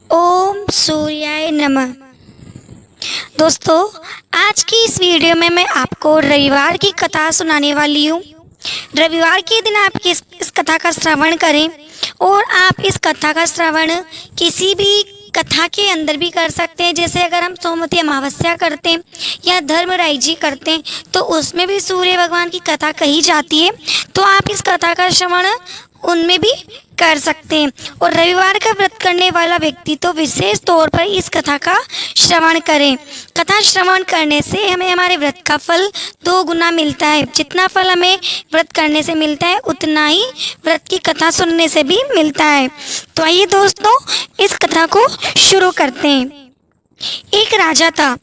ओम सूर्याय नमः। दोस्तों, आज की इस वीडियो में मैं आपको रविवार की कथा सुनाने वाली हूँ। रविवार के दिन आप इस कथा का श्रवण करें और आप इस कथा का श्रवण किसी भी कथा के अंदर भी कर सकते हैं। जैसे अगर हम सोमवती अमावस्या करते हैं या धर्मराय जी करते हैं तो उसमें भी सूर्य भगवान की कथा कही जाती है, तो आप इस कथा का श्रवण उनमें भी कर सकते हैं। और रविवार का व्रत करने वाला व्यक्ति तो विशेष तौर पर इस कथा का श्रवण करें। कथा श्रवण करने से हमें हमारे व्रत का फल 2 गुना मिलता है। जितना फल हमें व्रत करने से मिलता है उतना ही व्रत की कथा सुनने से भी मिलता है। तो आइए दोस्तों, इस कथा को शुरू करते हैं। एक राजा था,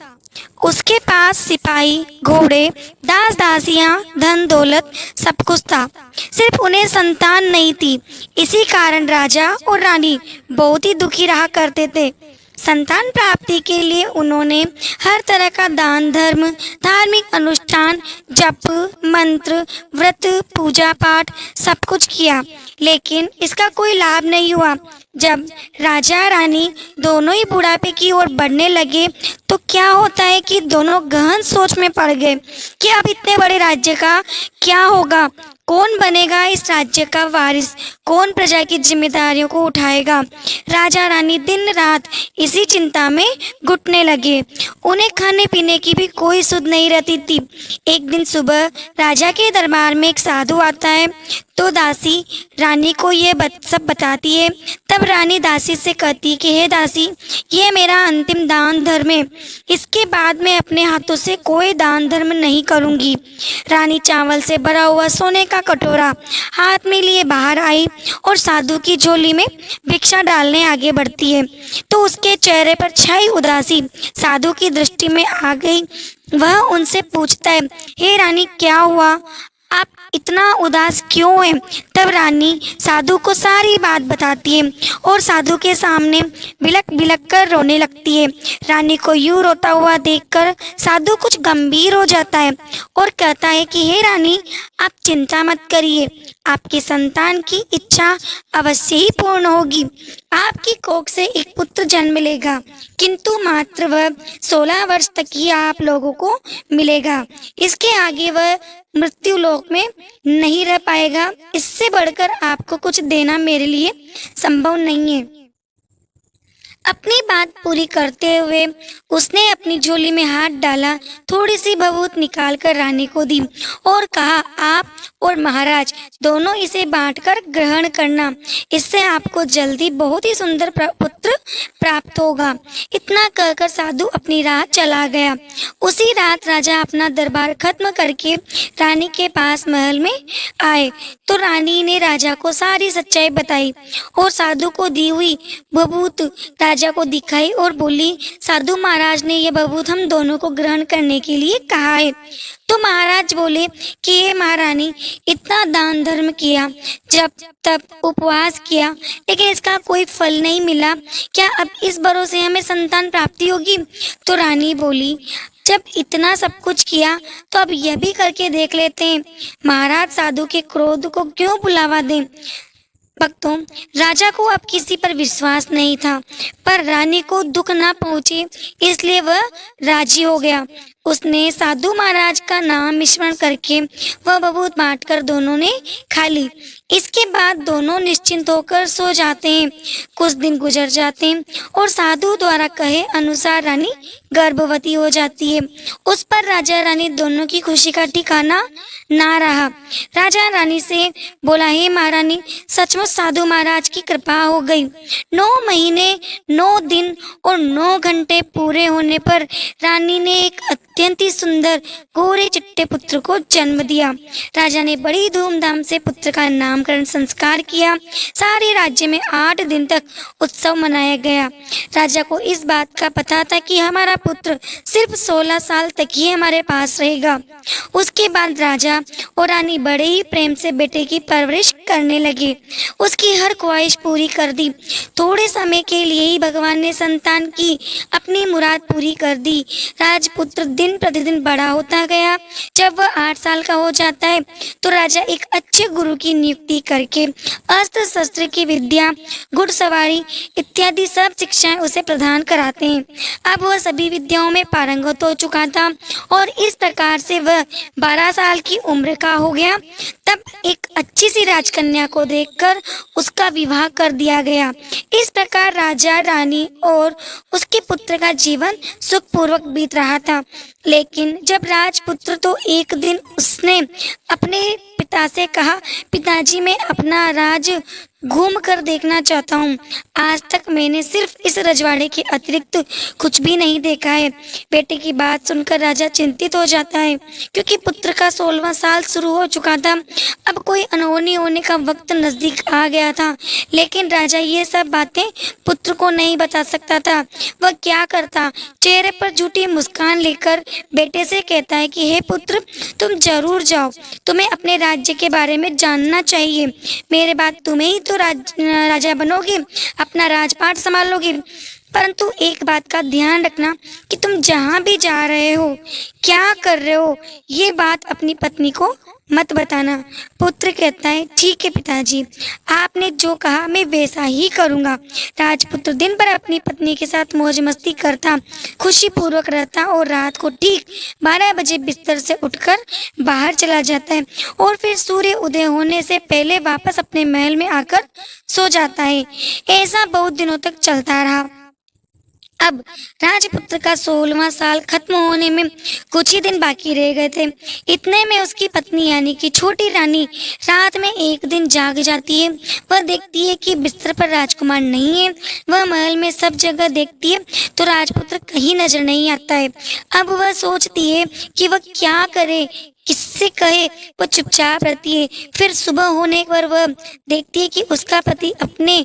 उसके पास सिपाही, घोड़े, दास दासियां, धन दौलत सब कुछ था, सिर्फ उन्हें संतान नहीं थी। इसी कारण राजा और रानी बहुत ही दुखी रहा करते थे। संतान प्राप्ति के लिए उन्होंने हर तरह का दान धर्म, धार्मिक अनुष्ठान, जप मंत्र, व्रत, पूजा पाठ सब कुछ किया, लेकिन इसका कोई लाभ नहीं हुआ। जब राजा रानी दोनों ही बुढ़ापे की ओर बढ़ने लगे तो क्या होता है कि दोनों गहन सोच में पड़ गए कि अब इतने बड़े राज्य का क्या होगा, कौन बनेगा इस राज्य का वारिस, कौन प्रजा की जिम्मेदारियों को उठाएगा। राजा रानी दिन रात इसी चिंता में घुटने लगे। उन्हें खाने पीने की भी कोई सुध नहीं रहती थी। एक दिन सुबह राजा के दरबार में एक साधु आता है तो दासी रानी को ये सब बताती है। तब रानी दासी से कहती कि हे दासी, ये मेरा अंतिम दान धर्म है, इसके बाद मैं अपने हाथों से कोई दान धर्म नहीं करूंगी। रानी चावल से भरा हुआ सोने का कटोरा हाथ में लिए बाहर आई और साधु की झोली में भिक्षा डालने आगे बढ़ती है तो उसके चेहरे पर छाई उदासी साधु की दृष्टि में आ गई। वह उनसे पूछता है, हे रानी, क्या हुआ, आप इतना उदास क्यों हैं? तब रानी साधु को सारी बात बताती है और साधु के सामने बिलक बिलक कर रोने लगती है। रानी को यूं रोता हुआ देखकर साधु कुछ गंभीर हो जाता है और कहता है कि हे रानी, आप चिंता मत करिए, आपकी संतान की इच्छा अवश्य ही पूर्ण होगी। आपकी कोख से एक पुत्र जन्म लेगा, किंतु मात्र वह 16 वर्ष तक ही आप लोगों को मिलेगा। इसके आगे वह मृत्यु लोक में नहीं रह पाएगा। इससे बढ़कर आपको कुछ देना मेरे लिए संभव नहीं है। अपनी बात पूरी करते हुए उसने अपनी झोली में हाथ डाला, थोड़ी सी भभूत निकालकर रानी को दी और कहा, आप और महाराज दोनों इसे बांटकर ग्रहण करना, इससे आपको जल्दी बहुत ही सुंदर पुत्र प्राप्त होगा। इतना कहकर साधु अपनी राह चला गया। उसी रात राजा अपना दरबार खत्म करके रानी के पास महल में आए तो रानी ने राजा को सारी सच्चाई बताई और साधु को दी हुई भभूत राजा को दिखाई और बोली, साधु महाराज ने यह भभूत हम दोनों को ग्रहण करने के लिए कहा है। तो महाराज बोले कि हे महारानी, इतना दान धर्म किया, जब तब उपवास किया, लेकिन इसका कोई फल नहीं मिला, क्या अब इस भरोसे हमें संतान प्राप्ति होगी? तो रानी बोली, जब इतना सब कुछ किया तो अब यह भी करके देख लेते हैं। महाराज साधु के क्रोध को क्यों बुलावा दें? भक्तों, राजा को अब किसी पर विश्वास नहीं था, पर रानी को दुख ना पहुंचे इसलिए वह राजी हो गया। उसने साधु महाराज का नाम स्मरण करके वह भभूत बांटकर दोनों ने खा ली। इसके बाद दोनों निश्चिंत होकर सो जाते हैं। कुछ दिन गुजर जाते हैं और साधु द्वारा कहे अनुसार रानी गर्भवती हो जाती है। उस पर राजा रानी दोनों की खुशी का ठिकाना ना रहा। राजा रानी से बोला, हे महारानी, सचमुच साधु महाराज की कृपा हो गई। 9 महीने 9 दिन और 9 घंटे पूरे होने पर रानी ने एक अत्यंत ही सुंदर गोरे चिट्टे पुत्र को जन्म दिया। राजा ने बड़ी धूमधाम से पुत्र का नामकरण संस्कार किया। सारे राज्य में 8 दिन तक उत्सव मनाया गया। राजा को इस बात का पता था कि हमारा पुत्र सिर्फ 16 साल तक ही हमारे पास रहेगा। उसके बाद राजा और रानी बड़े ही प्रेम से बेटे की परवरिश करने लगे। उसकी हर ख्वाहिश पूरी कर दी। थोड़े समय के लिए ही भगवान ने संतान की अपनी मुराद पूरी कर दी। राजपुत्र दिन दिन प्रतिदिन बड़ा होता गया। जब वह 8 साल का हो जाता है तो राजा एक अच्छे गुरु की नियुक्ति करके अस्त्र शस्त्र की विद्या, घुड़सवारी इत्यादि सब शिक्षाएं उसे प्रदान कराते हैं। अब वह सभी विद्याओं में पारंगत हो चुका था और इस प्रकार से वह 12 साल की उम्र का हो गया। तब एक अच्छी सी राजकन्या को देखकर उसका विवाह कर दिया गया। इस प्रकार राजा, रानी और उसके पुत्र का जीवन सुखपूर्वक बीत रहा था। लेकिन जब राजपुत्र तो एक दिन उसने अपने पिता से कहा, पिताजी मैं अपना राज घूम कर देखना चाहता हूँ। आज तक मैंने सिर्फ इस रजवाड़े के अतिरिक्त कुछ भी नहीं देखा है। बेटे की बात सुनकर राजा चिंतित हो जाता है, क्योंकि पुत्र का 16वां साल शुरू हो चुका था। अब कोई अनहोनी होने का वक्त नजदीक आ गया था, लेकिन राजा ये सब बातें पुत्र को नहीं बता सकता था। वह क्या करता, चेहरे पर झूठी मुस्कान लेकर बेटे से कहता है कि हे पुत्र, तुम जरूर जाओ, तुम्हें अपने राज्य के बारे में जानना चाहिए। मेरे बाद तुम्हें ही तो राजा बनोगे, अपना राजपाट संभालोगे। परंतु एक बात का ध्यान रखना कि तुम जहाँ भी जा रहे हो, क्या कर रहे हो, ये बात अपनी पत्नी को मत बताना। पुत्र कहता है, ठीक है पिताजी, आपने जो कहा मैं वैसा ही करूँगा। राजपुत्र दिन भर अपनी पत्नी के साथ मौज मस्ती करता, खुशी पूर्वक रहता और रात को ठीक 12 बजे बिस्तर से उठकर बाहर चला जाता है और फिर सूर्य उदय होने से पहले वापस अपने महल में आकर सो जाता है। ऐसा बहुत दिनों तक चलता रहा। अब राजपुत्र का 16वां साल खत्म होने में कुछ ही दिन बाकी रह गए थे। इतने में उसकी पत्नी यानी कि छोटी रानी रात में एक दिन जाग जाती है। वह देखती है कि बिस्तर पर राजकुमार नहीं है। वह महल में सब जगह देखती है तो राजपुत्र कहीं नजर नहीं आता है। अब वह सोचती है कि वह क्या करे, किससे कहे। वह चुपचाप रहती है। फिर सुबह होने पर वह देखती है कि उसका पति अपने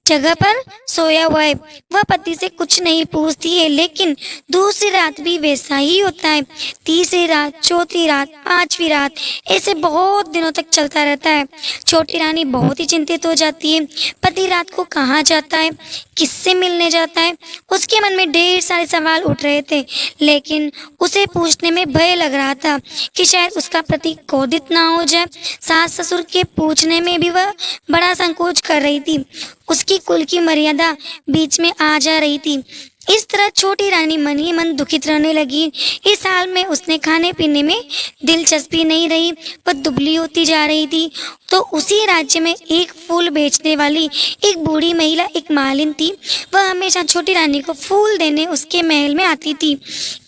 जगह पर सोया हुआ है। वह पति से कुछ नहीं पूछती है, लेकिन दूसरी रात भी वैसा ही होता है। तीसरी रात, चौथी रात, 5वीं रात, ऐसे बहुत दिनों तक चलता रहता है। छोटी रानी बहुत ही चिंतित हो जाती है। पति रात को कहाँ जाता है, किससे मिलने जाता है, उसके मन में ढेर सारे सवाल उठ रहे थे, लेकिन उसे पूछने में भय लग रहा था कि शायद उसका पति क्रोधित ना हो जाए। सास ससुर के पूछने में भी वह बड़ा संकोच कर रही थी। उसकी कुल की मर्यादा बीच में आ जा रही थी। इस तरह छोटी रानी मन ही मन दुखित रहने लगी। इस हाल में उसने खाने पीने में दिलचस्पी नहीं रही। वह दुबली होती जा रही थी। तो उसी राज्य में एक फूल बेचने वाली एक बूढ़ी महिला, एक मालिन थी। वह हमेशा छोटी रानी को फूल देने उसके महल में आती थी।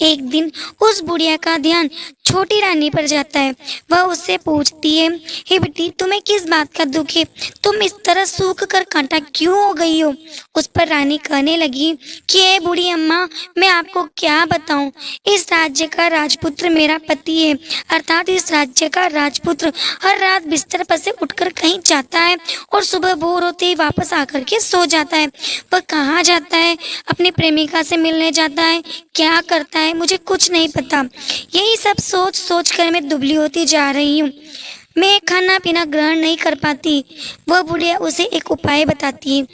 एक दिन उस बुढ़िया का ध्यान छोटी रानी पर जाता है। वह उससे पूछती है, हे बेटी, तुम्हें किस बात का दुख है? तुम इस तरह सूख कर कांटा क्यों हो गई हो? उस पर रानी कहने लगी कि हे बूढ़ी अम्मा, मैं आपको क्या बताऊं, इस राज्य का राजपुत्र मेरा पति है। अर्थात इस राज्य का राजपुत्र हर रात बिस्तर पर से उठकर कहीं जाता है और सुबह भोर होते ही वापस आकर के सो जाता है। वह कहाँ जाता है, अपनी प्रेमिका से मिलने जाता है, क्या करता है, मुझे कुछ नहीं पता। यही सब सोच सोच कर मैं दुबली होती जा रही हूँ। मैं खाना पीना ग्रहण नहीं कर पाती। वह बुढ़िया उसे एक उपाय बताती है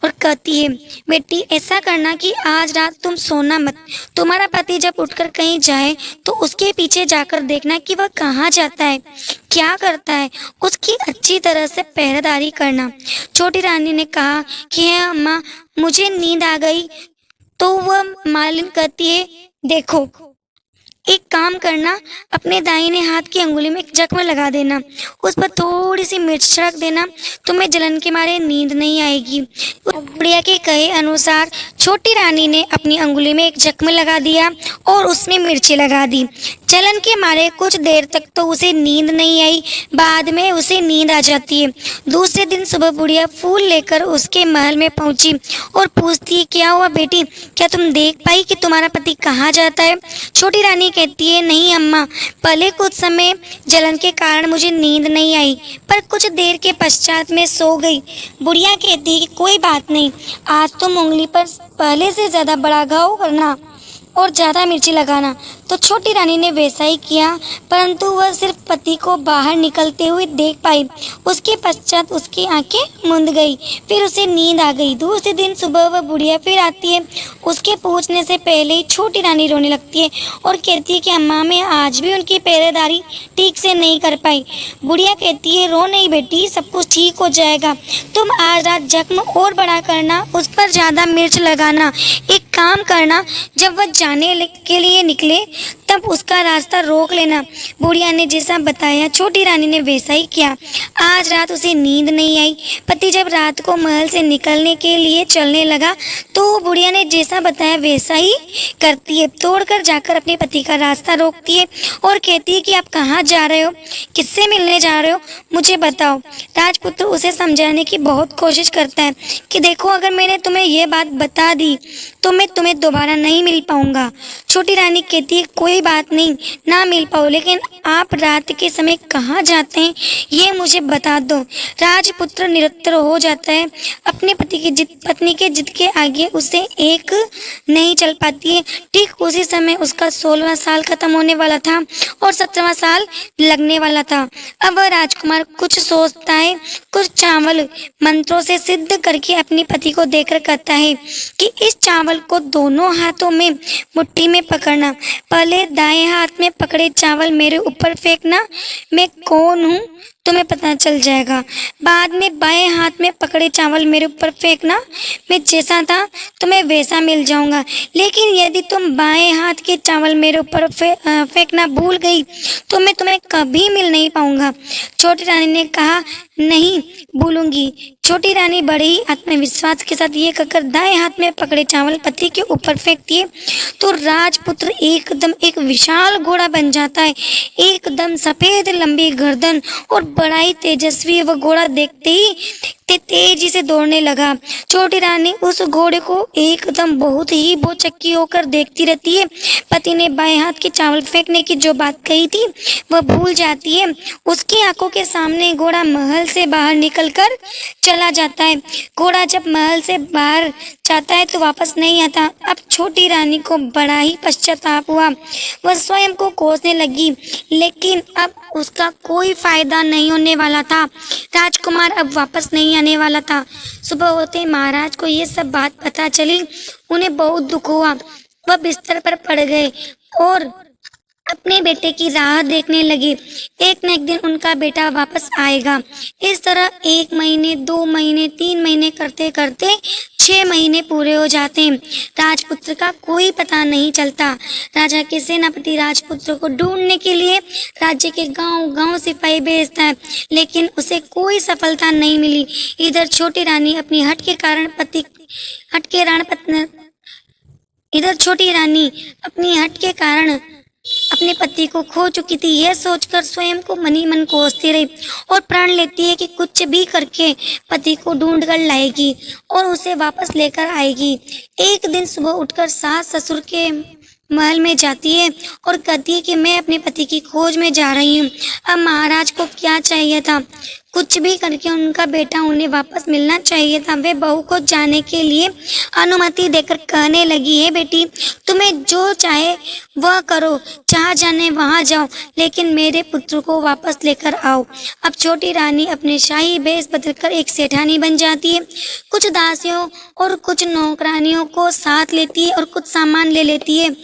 और कहती है, बेटी ऐसा करना कि आज रात तुम सोना मत। तुम्हारा पति जब उठकर कहीं जाए तो उसके पीछे जाकर देखना कि वह कहाँ जाता है, क्या करता है। उसकी अच्छी तरह से पहरेदारी करना। छोटी रानी ने कहा कि हे अम्मा, मुझे नींद आ गई। तो वह मालिन कहती है, देखो एक काम करना, अपने दाहिने हाथ की अंगुली में एक जख्म लगा देना, उस पर थोड़ी सी मिर्च छिड़क देना, तुम्हें जलन के मारे नींद नहीं आएगी। बुढ़िया के कहे अनुसार छोटी रानी ने अपनी अंगुली में एक जख्म लगा दिया और उसमें मिर्ची लगा दी। जलन के मारे कुछ देर तक तो उसे नींद नहीं आई, बाद में उसे नींद आ जाती है। दूसरे दिन सुबह बुढ़िया फूल लेकर उसके महल में पहुंची और पूछती है, क्या हुआ बेटी, क्या तुम देख पाई कि तुम्हारा पति कहाँ जाता है? छोटी रानी कहती है, नहीं अम्मा, पहले कुछ समय जलन के कारण मुझे नींद नहीं आई, पर कुछ देर के पश्चात मैं सो गई। बुढ़िया कहती है कि कोई बात नहीं, आज तुम उंगली पर पहले से ज़्यादा बड़ा घाव करना और ज़्यादा मिर्ची लगाना। तो छोटी रानी ने वैसा ही किया, परंतु वह सिर्फ पति को बाहर निकलते हुए देख पाई। उसके पश्चात उसकी आंखें मूंद गई, फिर उसे नींद आ गई। दूसरे दिन सुबह वह बुढ़िया फिर आती है। उसके पूछने से पहले ही छोटी रानी रोने लगती है और कहती है कि अम्मा, मैं आज भी उनकी पहरेदारी ठीक से नहीं कर पाई। बुढ़िया कहती है, रो नहीं बेटी, सब कुछ ठीक हो जाएगा। तुम आज रात जख्म और बड़ा करना, उस पर ज़्यादा मिर्च लगाना। एक काम करना, जब वह जाने के लिए निकले तब उसका रास्ता रोक लेना। बुढ़िया ने जैसा बताया छोटी रानी ने वैसा ही किया। आज रात उसे नींद नहीं आई। पति जब रात को महल से निकलने के लिए चलने लगा तो बुढ़िया ने जैसा बताया वैसा ही करती है। तोड़कर जाकर अपने पति का रास्ता रोकती है और कहती है कि आप कहाँ जा रहे हो, किससे मिलने जा रहे हो, मुझे बताओ। राजपुत्र उसे समझाने की बहुत कोशिश करता है कि देखो, अगर मैंने तुम्हें यह बात बता दी तो मैं तुम्हें दोबारा नहीं मिल पाऊंगा। छोटी रानी कहती है, कोई बात नहीं, ना मिल पाओ, लेकिन आप रात के समय कहाँ जाते हैं ये मुझे बता दो। राजपुत्र निरुत्तर हो जाता है। अपने पत्नी के जिद के आगे उसे एक नहीं चल पाती है। ठीक उसी समय उसका 16वां साल खत्म होने वाला था और 17वां साल लगने वाला था। अब वह राजकुमार कुछ सोचता है, कुछ चावल मंत्रों से सिद्ध करके अपने पति को देकर कहता है कि इस चावल को दोनों हाथों में मुट्ठी में पकड़ना। पहले दाएं हाथ में पकड़े चावल मेरे ऊपर फेंकना, मैं कौन हूँ तुम्हें पता चल जाएगा। बाद में बाएं हाथ में पकड़े चावल मेरे ऊपर फेंकना, मैं जैसा था तुम्हें वैसा मिल जाऊंगा। लेकिन यदि तुम बाएं हाथ के चावल मेरे ऊपर फेंकना भूल गई तो मैं तुम्हें कभी मिल नहीं पाऊंगा। छोटी रानी ने कहा, नहीं भूलूंगी। छोटी रानी बड़े ही आत्मविश्वास के साथ ये कहकर दाएं हाथ में पकड़े चावल पति के ऊपर फेंकती है तो राजपुत्र एकदम एक विशाल घोड़ा बन जाता है। एकदम सफेद लंबी गर्दन और बड़ा ही तेजस्वी वह घोड़ा देखते ही तेजी से दौड़ने लगा। छोटी रानी उस घोड़े को एकदम बहुत ही भौचक्की होकर देखती रहती है। पति ने बाएं हाथ के चावल फेंकने की जो बात कही थी वह भूल जाती है। उसकी आंखों के सामने घोड़ा महल से बाहर निकलकर चला जाता है। घोड़ा जब महल से बाहर जाता है तो वापस नहीं आता। अब छोटी रानी को बड़ा ही पश्चाताप हुआ। वह स्वयं को कोसने लगी, लेकिन अब उसका कोई फायदा नहीं होने वाला था। राजकुमार अब वापस नहीं आने वाला था। सुबह होते महाराज को ये सब बात पता चली। उन्हें बहुत दुख हुआ। वह बिस्तर पर पड़ गए और अपने बेटे की राह देखने लगे। एक न एक दिन उनका बेटा वापस आएगा। इस तरह 1 महीने, 2 महीने, 3 महीने करते करते 6 महीने पूरे हो जाते हैं। राजपुत्र का कोई पता नहीं चलता। राजा के सेनापति राजपुत्र को ढूंढने के लिए राज्य के गांव-गांव सिपाही भेजता है, लेकिन उसे कोई सफलता नहीं मिली। इधर छोटी रानी अपनी हट के कारण अपने पति को खो चुकी थी। यह सोचकर स्वयं को मनी मन कोसती रही और प्रण लेती है कि कुछ भी करके पति को ढूंढ कर लाएगी और उसे वापस लेकर आएगी। एक दिन सुबह उठकर सास ससुर के महल में जाती है और कहती है कि मैं अपने पति की खोज में जा रही हूँ। अब महाराज को क्या चाहिए था, कुछ भी करके उनका बेटा उन्हें वापस मिलना चाहिए था। वे बहू को जाने के लिए अनुमति देकर कहने लगी, है बेटी, तुम्हें जो चाहे वह करो, जहाँ जाने वहाँ जाओ, लेकिन मेरे पुत्र को वापस लेकर आओ। अब छोटी रानी अपने शाही भेष बदलकर एक सेठानी बन जाती है। कुछ दासियों और कुछ नौकरानियों को साथ लेती है और कुछ सामान ले लेती है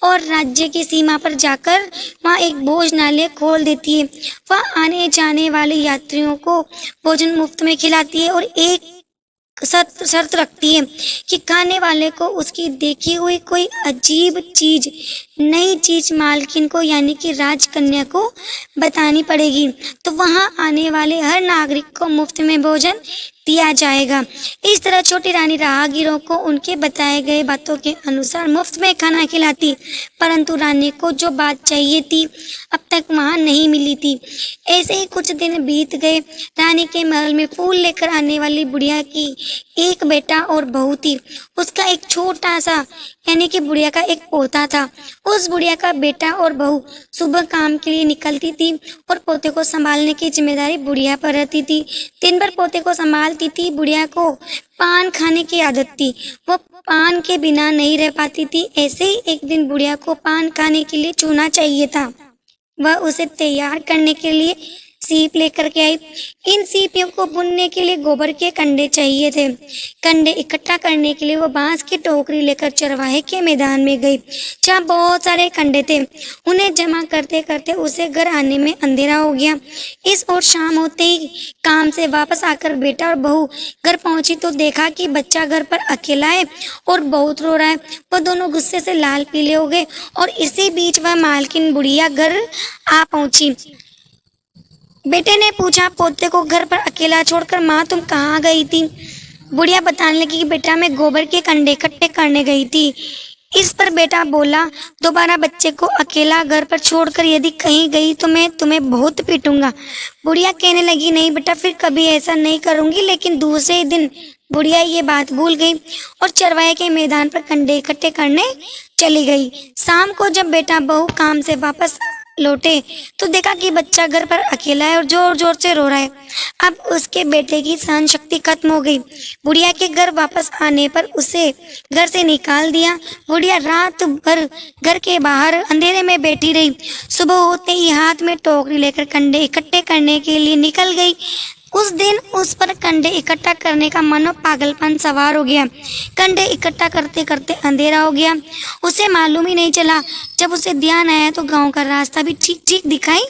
और राज्य की सीमा पर जाकर वहाँ एक भोजनालय खोल देती है। वह आने जाने वाले यात्रियों को भोजन मुफ्त में खिलाती है और एक शर्त रखती है कि खाने वाले को उसकी देखी हुई कोई अजीब चीज, नई चीज मालकिन को यानी कि राजकन्या को बतानी पड़ेगी, तो वहां आने वाले हर नागरिक को मुफ्त में भोजन दिया जाएगा। इस तरह छोटी रानी राहगीरों को उनके बताए गए बातों के अनुसार मुफ्त में खाना खिलाती, परंतु रानी को जो बात चाहिए थी अब तक वहां नहीं मिली थी। ऐसे ही कुछ दिन बीत गए। रानी के महल में फूल लेकर आने वाली बुढ़िया की एक बेटा और बहू थी। उसका एक छोटा सा यानी कि बुढ़िया का एक पोता था। उस बुढ़िया का बेटा और बहू सुबह काम के लिए निकलती थी और पोते को संभालने की जिम्मेदारी बुढ़िया पर रहती थी। दिन भर पोते को संभालती थी। बुढ़िया को पान खाने की आदत थी। वो पान के बिना नहीं रह पाती थी। ऐसे ही एक दिन बुढ़िया को पान खाने के लिए चूना चाहिए था। वह उसे तैयार करने के लिए सीप लेकर के आई। इन सीपियों को बुनने के लिए गोबर के कंडे चाहिए थे। कंडे इकट्ठा करने के लिए वो बांस की टोकरी लेकर चरवाहे के मैदान में गई, जहाँ बहुत सारे कंडे थे। उन्हें जमा करते करते उसे घर आने में अंधेरा हो गया। इस ओर शाम होते ही काम से वापस आकर बेटा और बहू घर पहुंची तो देखा कि बच्चा घर पर अकेला है और बहुत रो रहा है। वह दोनों गुस्से से लाल पीले हो गए और इसी बीच वह मालकिन बुढ़िया घर आ पहुंची। बेटे ने पूछा पोते को घर पर अकेला छोड़कर, माँ तुम कहाँ गई थी? बुढ़िया बताने लगी कि बेटा मैं गोबर के कंडे इकट्ठे करने गई थी। इस पर बेटा बोला, दोबारा बच्चे को अकेला घर पर छोड़कर यदि कहीं गई तो मैं तुम्हें बहुत पीटूंगा। बुढ़िया कहने लगी, नहीं बेटा फिर कभी ऐसा नहीं करूंगी। लेकिन दूसरे ही दिन बुढ़िया ये बात भूल गई और चरवाहे के मैदान पर कंडे इकट्ठे करने चली गई। शाम को जब बेटा बहू काम से वापस लौटे तो देखा कि बच्चा घर पर अकेला है और जोर जोर से रो रहा है। अब उसके बेटे की सहन शक्ति खत्म हो गई। बुढ़िया के घर वापस आने पर उसे घर से निकाल दिया। बुढ़िया रात भर घर के बाहर अंधेरे में बैठी रही। सुबह होते ही हाथ में टोकरी लेकर कंडे इकट्ठे करने के लिए निकल गई। उस दिन उस पर कंडे इकट्ठा करने का मानो पागलपन सवार हो गया। कंडे इकट्ठा करते करते अंधेरा हो गया। उसे मालूम ही नहीं चला। जब उसे ध्यान आया तो गांव का रास्ता भी ठीक ठीक दिखाई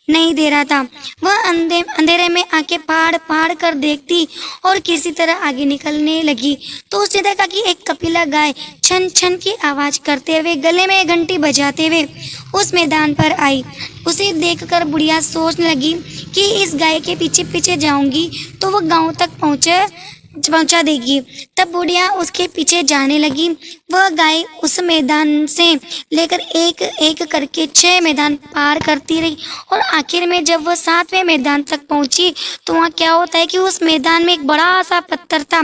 नहीं दे रहा था। वह अंधेरे में आंखें फाड़ फाड़ कर देखती और किसी तरह आगे निकलने लगी तो उसने देखा कि एक कपिला गाय छन छन की आवाज करते हुए गले में घंटी बजाते हुए उस मैदान पर आई। उसे देखकर बुढ़िया सोचने लगी कि इस गाय के पीछे पीछे जाऊंगी तो वह गांव तक पहुंचा देगी। तब बुढ़िया उसके पीछे जाने लगी। वह गाय उस मैदान से लेकर एक एक करके 6 मैदान पार करती रही और आखिर में जब वह 7वें मैदान तक पहुंची तो वहाँ क्या होता है कि उस मैदान में एक बड़ा सा पत्थर था।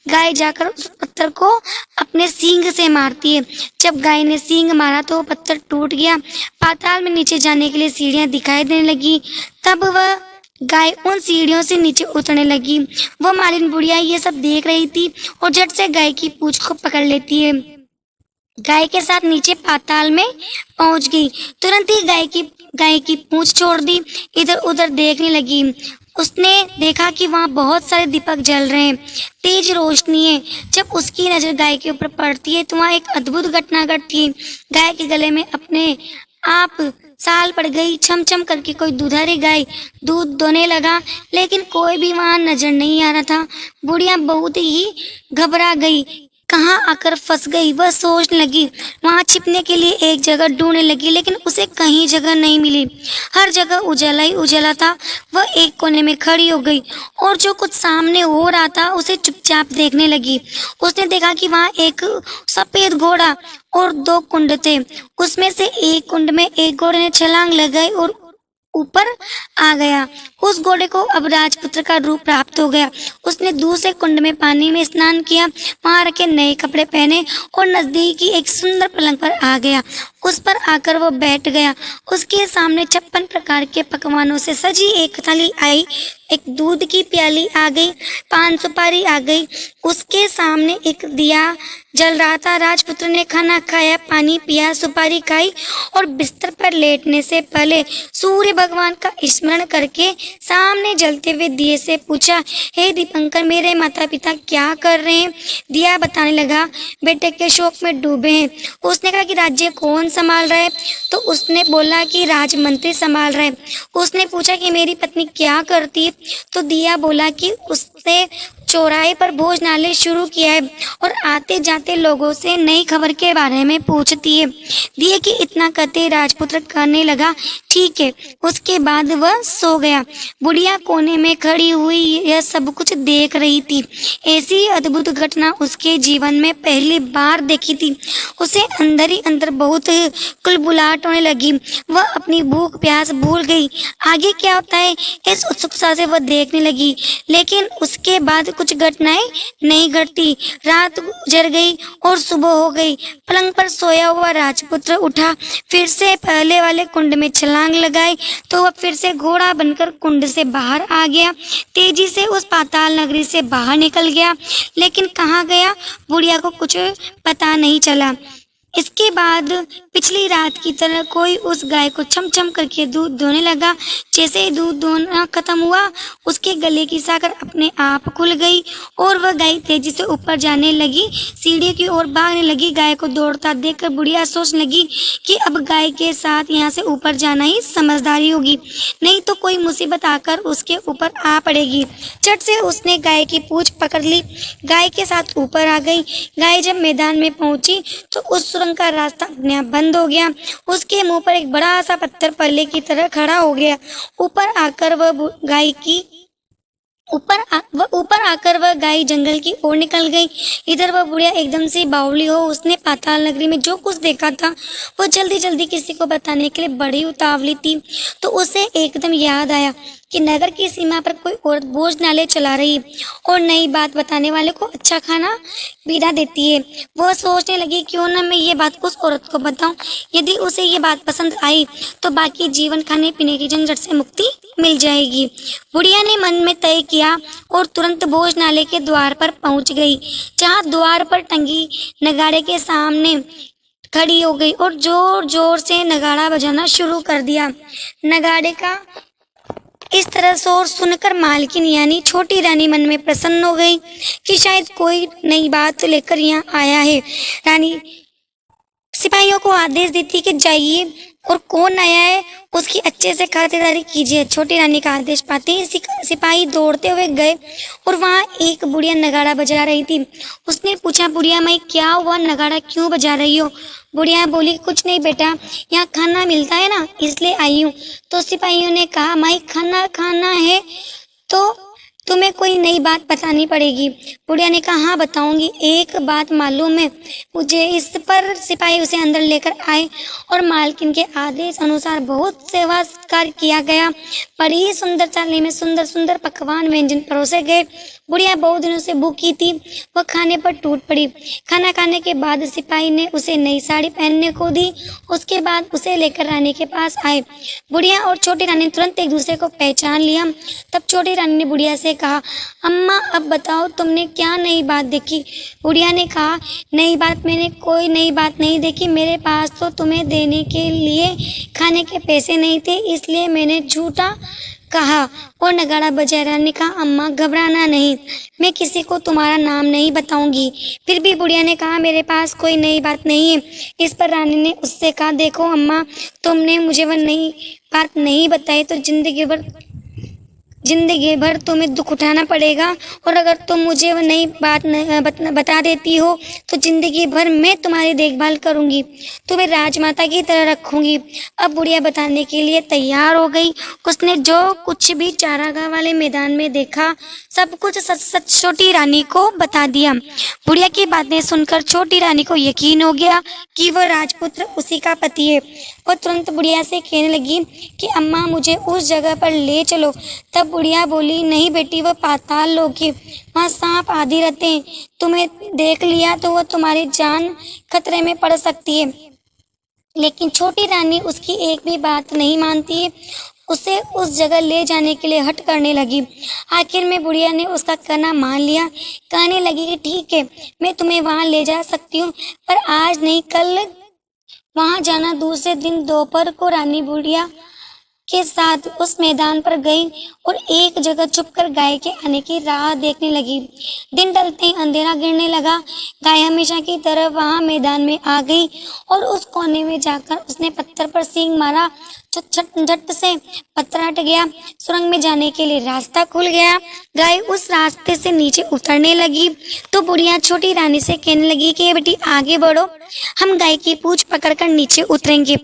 गाय जाकर उस पत्थर को अपने सींग से मारती है। जब गाय ने सींग मारा तो वो पत्थर टूट गया। पाताल में नीचे जाने के लिए सीढ़ियां दिखाई देने लगी। तब वह गाय उन सीढ़ियों से नीचे उतरने लगी। वह मालिन बुढ़िया ये सब देख रही थी और झट से गाय की पूंछ को पकड़ लेती है। गाय के साथ नीचे पाताल में पहुंच गई। तुरंत ही गाय की पूंछ छोड़ दी, इधर उधर देखने लगी। उसने देखा कि वहाँ बहुत सारे दीपक जल रहे हैं, तेज रोशनी है। जब उसकी नजर गाय के ऊपर पड़ती है तो वहाँ एक अद्भुत घटना घटती है। गाय के गले में अपने आप साल पड़ गई। छम छम करके कोई दुधारी गाय दूध दोने लगा, लेकिन कोई भी वहां नजर नहीं आ रहा था। बुढ़िया बहुत ही घबरा गई, कहाँ आकर फंस गई। वह सोचने लगी, वहां छिपने के लिए एक जगह ढूंढने लगी, लेकिन उसे कहीं जगह नहीं मिली। हर जगह उजाला ही उजाला था। वह एक कोने में खड़ी हो गई और जो कुछ सामने हो रहा था उसे चुपचाप देखने लगी। उसने देखा कि वहां एक सफेद घोड़ा और 2 कुंड थे। उसमें से एक कुंड में एक घोड़े ने छलांग लगाई और ऊपर आ गया। उस घोड़े को अब राजपुत्र का रूप प्राप्त हो गया। उसने दूसरे कुंड में पानी में स्नान किया, वहां रखे नए कपड़े पहने और नजदीकी एक सुंदर पलंग पर आ गया। उस पर आकर वो बैठ गया। उसके सामने 56 प्रकार के पकवानों से सजी एक थाली आई। एक दूध की प्याली आ गई, पान सुपारी आ गई। उसके सामने एक दिया जल रहा था। राजपुत्र ने खाना खाया, पानी पिया, सुपारी खाई और बिस्तर पर लेटने से पहले सूर्य भगवान का स्मरण करके सामने जलते हुए दिए से पूछा, हे दीपंकर, मेरे माता पिता क्या कर रहे हैं? दिया बताने लगा, बेटे के शोक में डूबे हैं। उसने कहा कि राज्य कौन संभाल रहा है? तो उसने बोला कि राजमंत्री संभाल रहा है। उसने पूछा कि मेरी पत्नी क्या करती है? तो दिया बोला कि उसने चौराहे पर भोजनालय शुरू किया है और आते जाते लोगों से नई खबर के बारे में पूछती है। दिए कि इतना कहते राजपुत्र करने लगा, ठीक है। उसके बाद वह सो गया। बुढ़िया कोने में खड़ी हुई यह सब कुछ देख रही थी। ऐसी अद्भुत घटना उसके जीवन में पहली बार देखी थी। उसे अंदर ही अंदर बहुत कुलबुलाहट होने लगी। वह अपनी भूख प्यास भूल गई। आगे क्या होता है इस उत्सुकता से वह देखने लगी, लेकिन उसके बाद कुछ घटनाएं नहीं घटती। रात गुजर गई और सुबह हो गई। पलंग पर सोया हुआ राजपुत्र उठा, फिर से पहले वाले कुंड में छलांग लगाई तो वह फिर से घोड़ा बनकर कुंड से बाहर आ गया। तेजी से उस पाताल नगरी से बाहर निकल गया, लेकिन कहाँ गया बुढ़िया को कुछ पता नहीं चला। इसके बाद पिछली रात की तरह कोई उस गाय को छम छम करके दूध दोने लगा। जैसे ही दूध दोना खत्म हुआ, उसके गले की साकर अपने आप खुल गई और वह गाय तेजी से ऊपर जाने लगी, सीढ़ी की ओर भागने लगी। गाय को दौड़ता देखकर बुढ़िया सोचने लगी कि अब गाय के साथ यहाँ से ऊपर जाना ही समझदारी होगी, नहीं तो कोई मुसीबत आकर उसके ऊपर आ पड़ेगी। झट से उसने गाय की पूंछ पकड़ ली, गाय के साथ ऊपर आ गई। गाय जब मैदान में पहुंची तो उस सुरंग का रास्ता अपने आप बंद हो गया। उसके मुंह पर एक बड़ा सा पत्थर पल्ले की तरह खड़ा हो गया। ऊपर आकर वह गाय जंगल की ओर निकल गई। इधर वह बुढ़िया एकदम से बावली हो उसने पाताल नगरी में जो कुछ देखा था वो जल्दी जल्दी किसी को बताने के लिए बड़ी उतावली थी। तो उसे एकदम याद आया कि नगर की सीमा पर कोई औरत भोजनालय चला रही और नई बात बताने वाले को अच्छा खाना पीना देती है। वह सोचने लगी क्यों न मैं ये बात उस औरत को बताऊं। यदि उसे ये बात पसंद आई तो बाकी जीवन खाने पीने की झंझट से मुक्ति मिल जाएगी। बुढ़िया ने मन में तय किया और तुरंत भोजनालय के द्वार पर पहुंच गई, जहां द्वार पर टंगी नगाड़े के सामने खड़ी हो गई और जोर जोर से नगाड़ा बजाना शुरू कर दिया। नगाड़े का इस तरह शोर सुनकर मालकिन यानी छोटी रानी मन में प्रसन्न हो गई कि शायद कोई नई बात लेकर यहाँ आया है। रानी सिपाहियों को आदेश देती कि जाइए और कौन आया है उसकी अच्छे से खातिरदारी कीजिए। छोटी रानी का आदेश पाते ही सिपाही दौड़ते हुए गए और वहाँ एक बुढ़िया नगाड़ा बजा रही थी। उसने पूछा, बुढ़िया माई क्या हुआ, नगाड़ा क्यों बजा रही हो? बुढ़िया बोली, कुछ नहीं बेटा, यहाँ खाना मिलता है ना इसलिए आई हूँ। तो सिपाहियों ने कहा, माई खाना खाना है तो तुम्हें कोई नई बात बतानी पड़ेगी। बुढ़िया ने कहा, हाँ बताऊंगी, एक बात मालूम है मुझे। इस पर सिपाही उसे अंदर लेकर आए और मालकिन के आदेश अनुसार बहुत सेवा सत्कार किया गया। बड़ी सुंदर थाली में सुंदर सुंदर पकवान व्यंजन परोसे गए। बुढ़िया बहुत दिनों से भूखी थी, वह खाने पर टूट पड़ी। खाना खाने के बाद सिपाही ने उसे नई साड़ी पहनने को दी। उसके बाद उसे लेकर रानी के पास आए। बुढ़िया और छोटी रानी तुरंत एक दूसरे को पहचान लिया। तब छोटी रानी ने बुढ़िया से कहा, अम्मा अब बताओ तुमने क्या नई बात देखी? बुढ़िया ने कहा, नई बात, मैंने कोई नई बात नहीं देखी। मेरे पास तो तुम्हें देने के लिए खाने के पैसे नहीं थे, इसलिए मैंने झूठा कहा और नगाड़ा बजाया। रानी ने कहा, अम्मा घबराना नहीं, मैं किसी को तुम्हारा नाम नहीं बताऊंगी। फिर भी बुढ़िया ने कहा, मेरे पास कोई नई बात नहीं है। इस पर रानी ने उससे कहा, देखो अम्मा, तुमने मुझे वह नई बात नहीं बताई तो जिंदगी भर तुम्हें दुख उठाना पड़ेगा, और अगर तुम मुझे वह नई बात बता देती हो तो जिंदगी भर मैं तुम्हारी देखभाल करूंगी, तुम्हें राजमाता की तरह रखूंगी। अब बुढ़िया बताने के लिए तैयार हो गई। उसने जो कुछ भी चारागाह वाले मैदान में देखा सब कुछ सच सच छोटी रानी को बता दिया। बुढ़िया की बातें सुनकर छोटी रानी को यकीन हो गया कि वह राजपुत्र उसी का पति है। वह तुरंत बुढ़िया से कहने लगी कि अम्मा मुझे उस जगह पर ले चलो। तब बुढ़िया बोली, नहीं बेटी, वह पाताल लोक है, वहाँ सांप आदि रहते हैं, तुम्हें देख लिया तो वह तुम्हारी जान खतरे में पड़ सकती है। लेकिन छोटी रानी उसकी एक भी बात नहीं मानती है, उसे उस जगह ले जाने के लिए हट करने लगी। आखिर में बुढ़िया ने उसका कहना मान लिया। कहने लगी कि ठीक है, मैं तुम्हें वहाँ ले जा सकती हूँ, पर आज नहीं, कल वहाँ जाना। दूसरे दिन दोपहर को रानी बुढ़िया के साथ उस मैदान पर गई और एक जगह छुपकर गाय के आने की राह देखने लगी। दिन ढलते ही अंधेरा गिरने लगा। गाय हमेशा की तरह वहां मैदान में आ गई और उस कोने में जाकर उसने पत्थर पर सींग मारा। झट से पत्थर हट गया। सुरंग में जाने के लिए रास्ता खुल गया। गाय उस रास्ते से नीचे उतरने लगी तो बुढ़िया छोटी रानी से कहने लगी कि बेटी आगे बढ़ो, हम गाय की पूंछ पकड़कर नीचे उतरेंगे।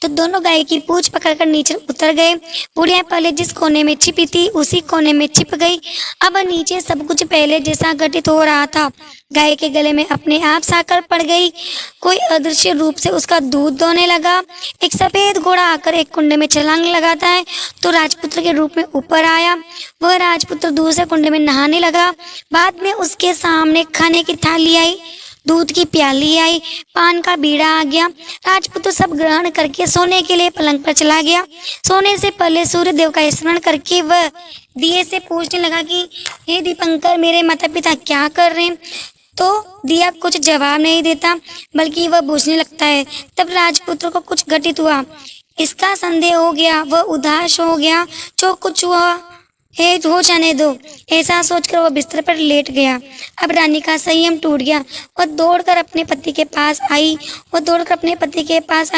तो दोनों गाय की पूंछ पकड़कर नीचे उतर गए। बुढ़िया पहले जिस कोने में छिपी थी उसी कोने में छिप गई। अब नीचे सब कुछ पहले जैसा घटित हो रहा था। गाय के गले में अपने आप साकर पड़ गई। कोई अदृश्य रूप से उसका दूध दोने लगा। एक सफेद घोड़ा आकर एक कुंड में छलांग लगाता है तो राजपुत्र के रूप में ऊपर आया। वह राजपुत्र दूसरे कुंड में नहाने लगा। बाद में उसके सामने खाने की थाली आई, दूध की प्याली आई, पान का बीड़ा आ गया। राजपुत्र सब ग्रहण करके सोने के लिए पलंग पर चला गया। सोने से पहले सूर्य देव का स्मरण करके वह दिए से पूछने लगा कि हे दीपंकर, मेरे माता पिता क्या कर रहे हैं? तो दिया कुछ जवाब नहीं देता, बल्कि वह पूछने लगता है। तब राजपुत्र को कुछ घटित हुआ, इसका संदेह हो गया। वह उदास हो गया। जो कुछ हुआ है हो जाने दो, ऐसा सोचकर वह बिस्तर पर लेट गया। अब रानी का संयम टूट गया। वह दौड़कर अपने पति के पास आई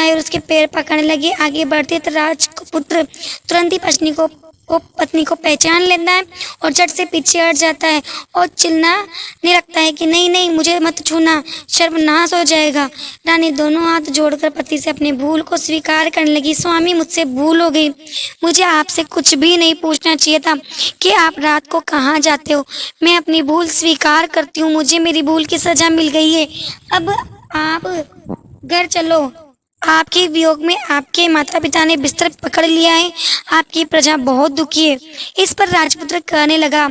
और उसके पैर पकड़ने लगी। आगे बढ़ते तो राजपुत्र तुरंत ही पत्नी को पहचान लेता है और झट से पीछे हट जाता है और चिल्लाने लगता है कि नहीं नहीं, मुझे मत छूना, सर्वनाश हो जाएगा। रानी दोनों हाथ जोड़कर पति से अपनी भूल को स्वीकार करने लगी। स्वामी, मुझसे भूल हो गई। मुझे आपसे कुछ भी नहीं पूछना चाहिए था कि आप रात को कहाँ जाते हो। मैं अपनी भूल स्वीकार करती हूँ। मुझे मेरी भूल की सजा मिल गई है। अब आप घर चलो। आपके वियोग में आपके माता पिता ने बिस्तर पकड़ लिया है। आपकी प्रजा बहुत दुखी है। इस पर राजपुत्र कहने लगा,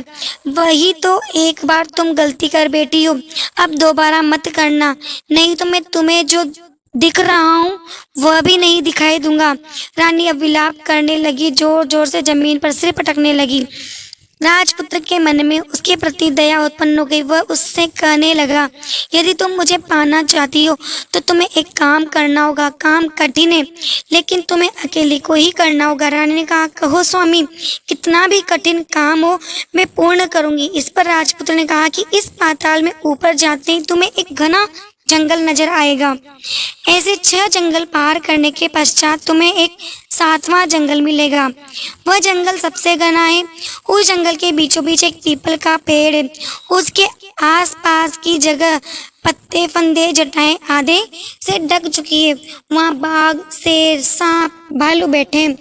वही तो एक बार तुम गलती कर बैठी हो, अब दोबारा मत करना, नहीं तो मैं तुम्हें जो दिख रहा हूँ वह भी नहीं दिखाई दूंगा। रानी अब विलाप करने लगी, जोर जोर से जमीन पर सिर पटकने लगी। राजपुत्र के मन में उसके प्रति दया उत्पन्न हो गई। वह उससे कहने लगा, यदि तुम मुझे पाना चाहती हो तो तुम्हें एक काम करना होगा। काम कठिन है, लेकिन तुम्हें अकेले को ही करना होगा। रानी ने कहा, कहो स्वामी, कितना भी कठिन काम हो मैं पूर्ण करूंगी। इस पर राजपुत्र ने कहा कि इस पाताल में ऊपर जाते ही तुम्हें एक घना जंगल नजर आएगा। ऐसे 6 जंगल पार करने के पश्चात तुम्हें एक 7वां जंगल मिलेगा। वह जंगल सबसे घना है। उस जंगल के बीचों बीच एक पीपल का पेड़ है। उसके आसपास की जगह पत्ते, फंदे, जटाएं आदि से ढक चुकी है। वहाँ बाघ, शेर, सांप, भालू बैठे हैं।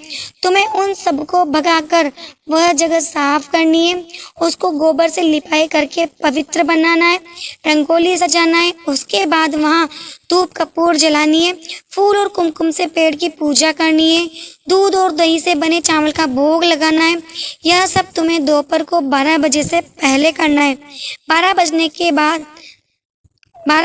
तुम्हें उन सबको भगाकर वह जगह साफ करनी है। उसको गोबर से लिपाई करके पवित्र बनाना है, रंगोली सजाना है। उसके बाद वहाँ धूप कपूर जलानी है, फूल और कुमकुम से पेड़ की पूजा करनी है, दूध और दही से बने चावल का भोग लगाना है। यह सब तुम्हें दोपहर को 12 बजे से पहले करना है। 12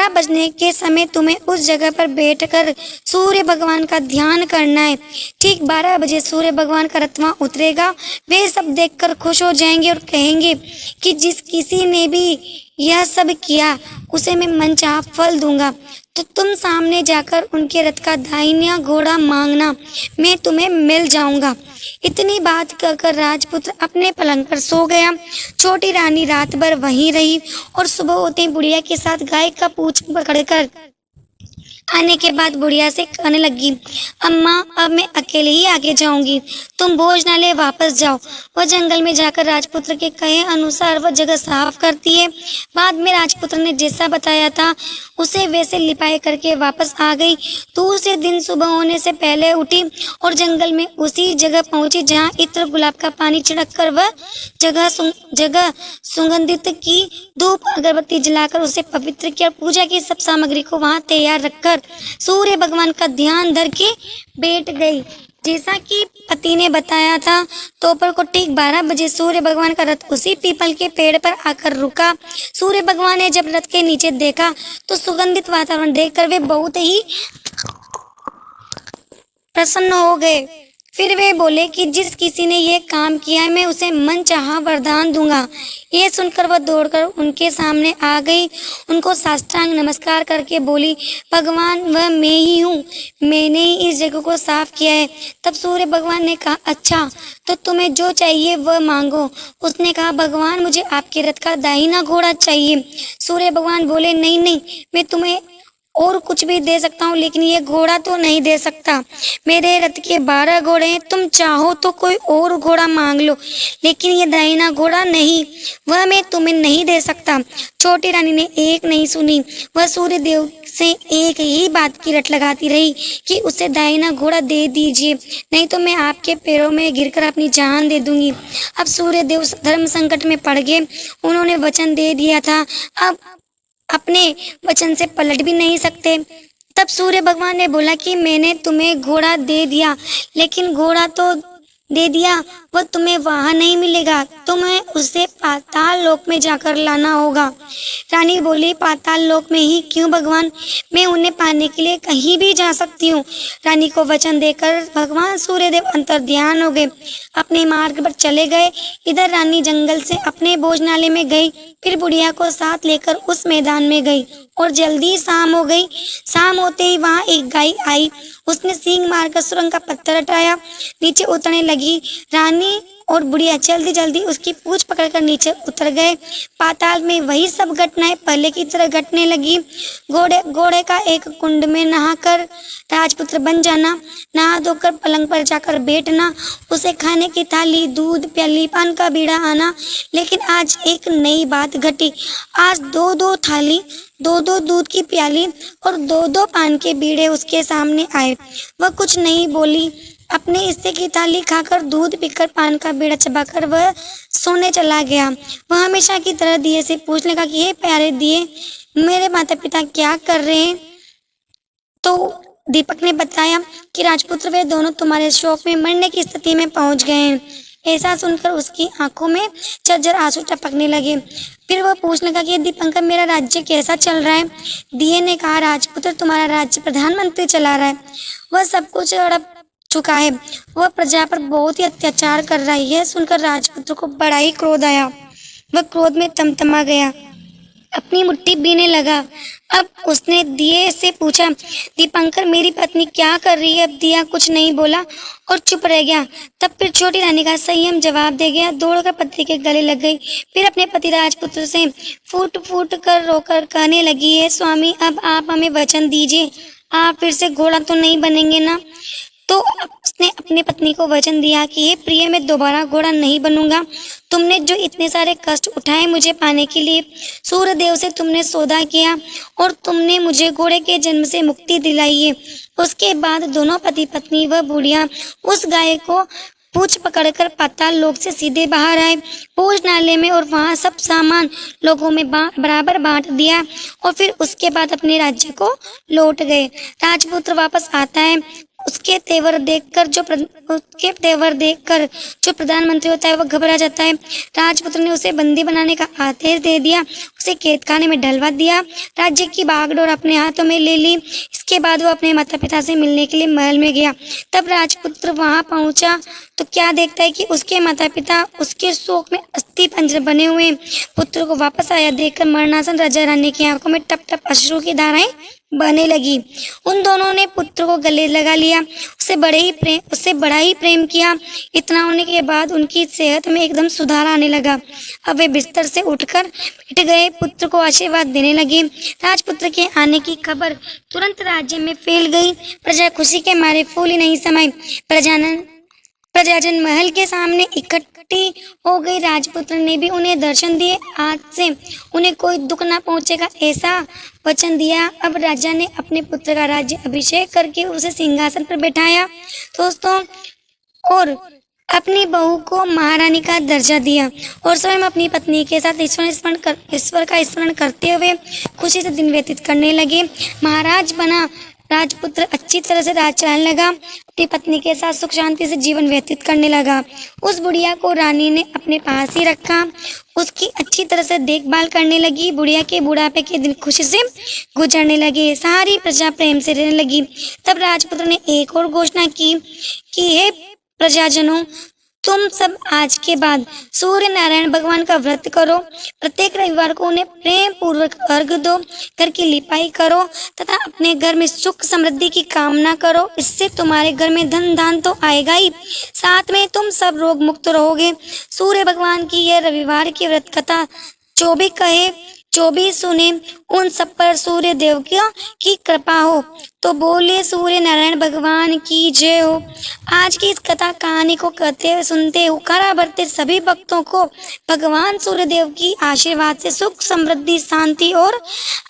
बजने के समय तुम्हें उस जगह पर बैठकर सूर्य भगवान का ध्यान करना है। ठीक 12 बजे सूर्य भगवान का रथ वहाँ उतरेगा। वे सब देखकर खुश हो जाएंगे और कहेंगे कि जिस किसी ने भी यह सब किया उसे मैं मनचाहा फल दूंगा। तो तुम सामने जाकर उनके रथ का दाहिना घोड़ा मांगना, मैं तुम्हें मिल जाऊंगा। इतनी बात कहकर राजपुत्र अपने पलंग पर सो गया। छोटी रानी रात भर वहीं रही और सुबह होते ही बुढ़िया के साथ गाय का पूंछ पकड़कर आने के बाद बुढ़िया से कहने लगी, अम्मा, अब मैं अकेले ही आगे जाऊंगी, तुम भोजनालय वापस जाओ। वह जंगल में जाकर राजपुत्र के कहे अनुसार वह जगह साफ करती है। बाद में राजपुत्र ने जैसा बताया था उसे वैसे लिपाई करके वापस आ गई। दूसरे दिन सुबह होने से पहले उठी और जंगल में उसी जगह पहुंची जहाँ इत्र गुलाब का पानी छिड़क कर वह जगह सुगंधित की, धूप अगरबत्ती जलाकर उसे पवित्र किया। पूजा की सब सामग्री को वहां तैयार रखकर सूर्य भगवान का ध्यान धर के बैठ गई। जैसा कि पति ने बताया था, दोपहर को ठीक 12 बजे सूर्य भगवान का रथ उसी पीपल के पेड़ पर आकर रुका। सूर्य भगवान ने जब रथ के नीचे देखा तो सुगंधित वातावरण देखकर वे बहुत ही प्रसन्न हो गए। फिर वे बोले कि जिस किसी ने ये काम किया है मैं उसे मनचाहा वरदान दूंगा। ये सुनकर वह दौड़कर उनके सामने आ गई, उनको साष्टांग नमस्कार करके बोली, भगवान, वह मैं ही हूँ, मैंने ही इस जगह को साफ किया है। तब सूर्य भगवान ने कहा, अच्छा, तो तुम्हें जो चाहिए वह मांगो। उसने कहा, भगवान, मुझे आपके रथ का दाहिना घोड़ा चाहिए। सूर्य भगवान बोले, नहीं नहीं, मैं तुम्हें और कुछ भी दे सकता हूँ, लेकिन ये घोड़ा तो नहीं दे सकता। मेरे रथ के 12 घोड़े हैं, तुम चाहो तो कोई और घोड़ा मांग लो, लेकिन ये दाहिना घोड़ा नहीं, वह मैं तुम्हें नहीं दे सकता। छोटी रानी ने एक नहीं सुनी। वह सूर्य देव से एक ही बात की रट लगाती रही कि उसे दाहिना घोड़ा दे दीजिए, नहीं तो मैं आपके पैरों में गिरकर अपनी जान दे दूंगी। अब सूर्य देव धर्म संकट में पड़ गए। उन्होंने वचन दे दिया था, अब अपने वचन से पलट भी नहीं सकते। तब सूर्य भगवान ने बोला कि मैंने तुम्हें घोड़ा दे दिया, लेकिन घोड़ा तो दे दिया, वह तुम्हें वहां नहीं मिलेगा, तुम्हें उसे पाताल लोक में जाकर लाना होगा। रानी बोली, पाताल लोक में ही क्यों भगवान, मैं उन्हें पाने के लिए कहीं भी जा सकती हूँ। रानी को वचन देकर भगवान सूर्यदेव अंतर्ध्यान हो गए, अपने मार्ग पर चले गए। इधर रानी जंगल से अपने भोजनालय में गई, फिर बुढ़िया को साथ लेकर उस मैदान में गई और जल्दी शाम हो गई। शाम होते ही वहां एक गाय आई, उसने सींग मारकर सुरंग का पत्थर हटाया, नीचे उतरने लगी। रानी और बुढ़िया जल्दी जल्दी उसकी पूंछ पकड़कर नीचे उतर गए। पाताल में वही सब घटनाएं पहले की तरह घटने लगी। घोड़े का एक कुंड में नहाकर राजपुत्र बन जाना, नहा धोकर पलंग पर जाकर बैठना, उसे खाने की थाली, दूध प्याली, पान का बीड़ा आना। लेकिन आज एक नई बात घटी। आज दो दो थाली, दो दो दूध की प्याली और दो दो पान के बीड़े उसके सामने आए। वह कुछ नहीं बोली, अपने हिस्से की थाली खाकर, दूध पीकर, पान का बीड़ा चबाकर वह सोने चला गया। वह हमेशा की तरह दिए से पूछने लगा कि हे प्यारे दिए, मेरे माता पिता क्या कर रहे हैं? तो दीपक ने बताया कि राजपुत्र, वे दोनों तुम्हारे शोक में मरने की स्थिति में पहुंच गए हैं। ऐसा सुनकर उसकी आंखों में झरझर आंसू टपकने लगे। फिर वह पूछने लगा कि दीपंकर, मेरा राज्य कैसा चल रहा है? दिए ने कहा, राजपुत्र, तुम्हारा राज्य प्रधानमंत्री चला रहा है, वह सब कुछ हड़प चुका है, वह प्रजा पर बहुत ही अत्याचार कर रहा है। यह सुनकर राजपुत्र को बड़ा ही क्रोध आया। वह क्रोध में तमतमा गया, अपनी मुट्ठी बीने लगा। अब उसने दिए से पूछा, दीपंकर, मेरी पत्नी क्या कर रही है? अब दिया कुछ नहीं बोला और चुप रह गया। तब फिर छोटी रानी का संयम जवाब दे गया, दौड़कर पति के गले लग गई। फिर अपने पति राजपुत्र से फूट फूट कर रोकर कहने लगी, है स्वामी, अब आप हमें वचन दीजिए, आप फिर से घोड़ा तो नहीं बनेंगे ना? तो उसने अपनी पत्नी को वचन दिया कि हे प्रिय, मैं दोबारा घोड़ा नहीं बनूंगा। तुमने जो इतने सारे कष्ट उठाए मुझे पाने के लिए, सूर्यदेव से तुमने सौदा किया और तुमने मुझे घोड़े के जन्म से मुक्ति दिलाई है। उसके बाद दोनों पति पत्नी व बुढ़िया उस गाय को पूंछ पकड़कर पाताल लोक से सीधे बाहर आए, भोजनालय में, और वहां सब सामान लोगों में बराबर बांट दिया और फिर उसके बाद अपने राज्य को लौट गए। राजपुत्र वापस आता है, उसके तेवर देखकर जो प्रधानमंत्री होता है वह घबरा जाता है। राजपुत्र ने उसे बंदी बनाने का आदेश दे दिया, उसे कैदखाने में डलवा दिया, राज्य की बागडोर अपने हाथों में ले ली। इसके बाद वो अपने माता पिता से मिलने के लिए महल में गया। तब राजपुत्र वहां पहुंचा तो क्या देखता है कि उसके माता पिता उसके शोक में अस्थि पंजर बने हुए। पुत्र को वापस आया देखकर मरणासन राजा रानी की आंखों में टप टप अश्रु की धाराएं बहने लगी। उन दोनों ने पुत्र को गले लगा लिया, उससे बड़ा ही प्रेम किया। इतना होने के बाद उनकी सेहत में एकदम सुधार आने लगा। अब वे बिस्तर से उठकर बैठ गए, पुत्र को आशीर्वाद देने लगे। राजपुत्र के आने की खबर तुरंत राज्य में फैल गई। प्रजा खुशी के मारे फूली नहीं समाई। प्रजाजन महल के सामने इकट्ठी हो गई। राजपुत्र ने भी उन्हें दर्शन दिए। आज से उन्हें कोई दुख न पहुंचेगा, ऐसा वचन दिया। अब राजा ने अपने पुत्र का राज्य अभिषेक करके उसे सिंहासन पर बैठाया दोस्तों, और अपनी बहू को महारानी का दर्जा दिया और स्वयं अपनी पत्नी के साथ ईश्वर का स्मरण करते हुए खुशी से दिन व्यतीत करने लगे। महाराज बना राजपुत्र अच्छी तरह से राज चलाने लगा, अपनी पत्नी के साथ सुख शांति से जीवन व्यतीत करने लगा। उस बुढ़िया को रानी ने अपने पास ही रखा, उसकी अच्छी तरह से देखभाल करने लगी। बुढ़िया के बुढ़ापे के दिन खुशी से गुजरने लगे, सारी प्रजा प्रेम से रहने लगी। तब राजपुत्र ने एक और घोषणा की कि हे प्रजाजनों, तुम सब आज के बाद सूर्य नारायण भगवान का व्रत करो। प्रत्येक रविवार को उन्हें प्रेम पूर्वक अर्घ दो, घर की लिपाई करो तथा अपने घर में सुख समृद्धि की कामना करो। इससे तुम्हारे घर में धन धान तो आएगा ही, साथ में तुम सब रोग मुक्त रहोगे। सूर्य भगवान की यह रविवार की व्रत कथा जो भी कहे, जो भी सुने, उन सब पर सूर्य देव की कृपा हो। तो बोले सूर्य नारायण भगवान की जय हो। आज की इस कथा कहानी को कहते सुनते हुकारा भरते सभी भक्तों को भगवान सूर्य देव की आशीर्वाद से सुख समृद्धि शांति और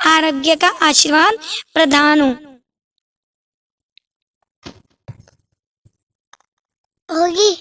आरोग्य का आशीर्वाद प्रदान हो। होगी।